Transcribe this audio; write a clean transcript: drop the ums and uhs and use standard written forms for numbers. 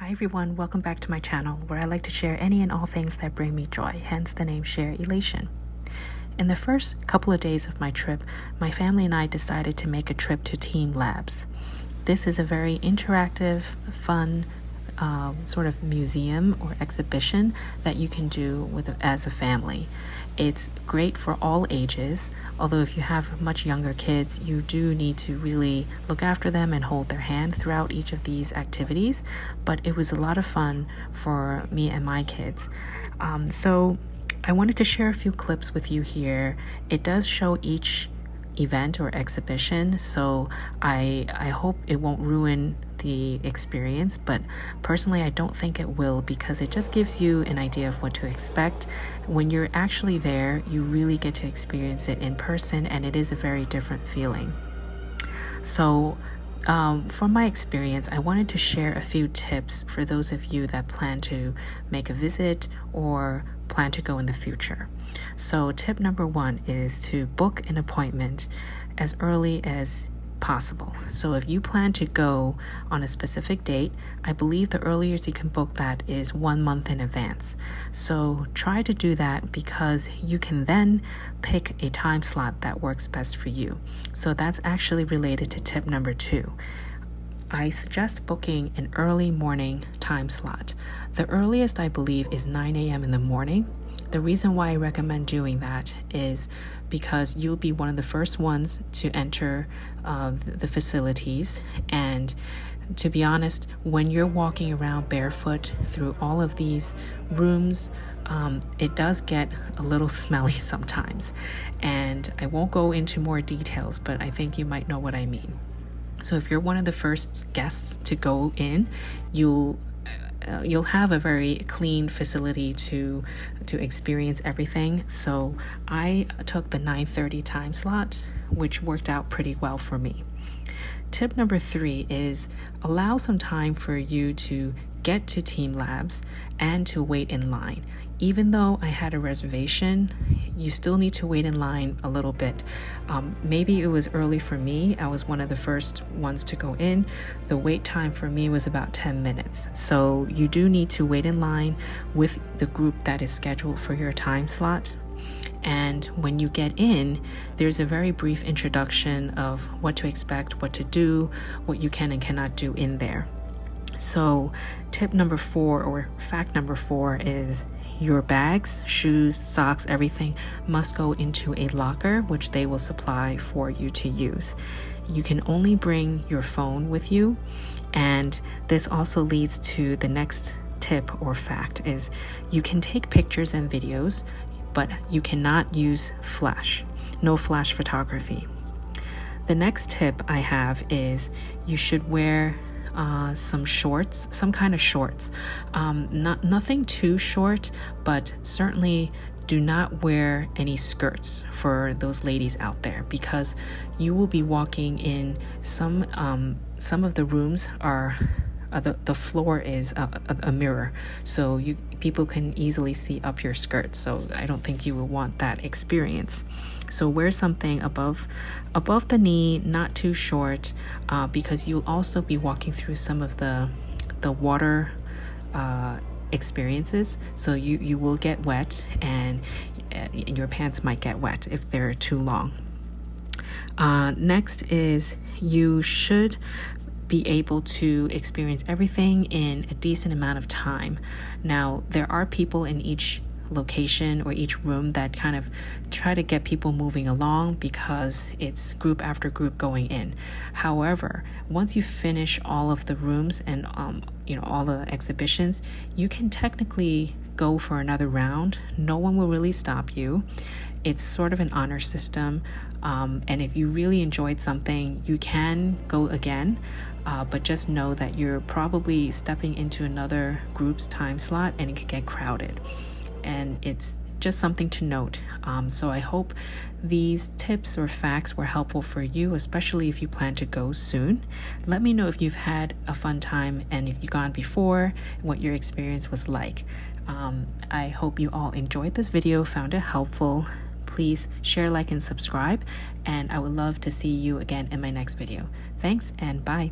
Hi everyone, welcome back to my channel where I like to share any and all things that bring me joy, hence the name Sharelation. In the first couple of days of my trip, my family and I decided to make a trip to TeamLabs. This is a very interactive, fun sort of museum or exhibition that you can do as a family. It's great for all ages, although if you have much younger kids, you do need to really look after them and hold their hand throughout each of these activities. But it was a lot of fun for me and my kids. So I wanted to share a few clips with you here. It does show each event or exhibition, so I hope it won't ruin the experience, but personally I don't think it will, because it just gives you an idea of what to expect. When you're actually there, you really get to experience it in person, and it is a very different feeling. So from my experience, I wanted to share a few tips for those of you that plan to make a visit or plan to go in the future. So tip number 1 is to book an appointment as early as possible. So if you plan to go on a specific date, I believe the earliest you can book that is 1 month in advance. So try to do that, because you can then pick a time slot that works best for you. So that's actually related to tip number 2. I suggest booking an early morning time slot. The earliest, I believe, is 9 a.m. in the morning. The reason why I recommend doing that is because you'll be one of the first ones to enter the facilities. And to be honest, when you're walking around barefoot through all of these rooms, it does get a little smelly sometimes. And I won't go into more details, but I think you might know what I mean. So if you're one of the first guests to go in, you'll have a very clean facility to experience everything. So I took the 9:30 time slot, which worked out pretty well for me. Tip number 3 is allow some time for you to get to TeamLabs and to wait in line. Even though I had a reservation, you still need to wait in line a little bit. Maybe it was early for me. I was one of the first ones to go in. The wait time for me was about 10 minutes. So you do need to wait in line with the group that is scheduled for your time slot. And when you get in, there's a very brief introduction of what to expect, what to do, what you can and cannot do in there. So tip number 4, or fact number 4, is your bags, shoes, socks, everything must go into a locker, which they will supply for you to use. You can only bring your phone with you. And this also leads to the next tip or fact, is you can take pictures and videos, but you cannot use flash. No flash photography. The next tip I have is you should wear some shorts, some kind of shorts. Nothing too short, but certainly do not wear any skirts for those ladies out there, because you will be walking in some of the rooms are the floor is a mirror, so people can easily see up your skirt. So I don't think you will want that experience. So wear something above the knee, not too short, because you'll also be walking through some of the water experiences. So you will get wet, and your pants might get wet if they're too long. Next is you should be able to experience everything in a decent amount of time. Now, there are people in each location or each room that kind of try to get people moving along, because it's group after group going in. However, once you finish all of the rooms and all the exhibitions, you can technically go for another round. No one will really stop you. It's sort of an honor system, and if you really enjoyed something, you can go again, but just know that you're probably stepping into another group's time slot, and it could get crowded. And it's just something to note. So I hope these tips or facts were helpful for you, especially if you plan to go soon. Let me know if you've had a fun time, and if you've gone before, what your experience was like. I hope you all enjoyed this video, found it helpful. Please share, like, and subscribe, and I would love to see you again in my next video. Thanks, and bye.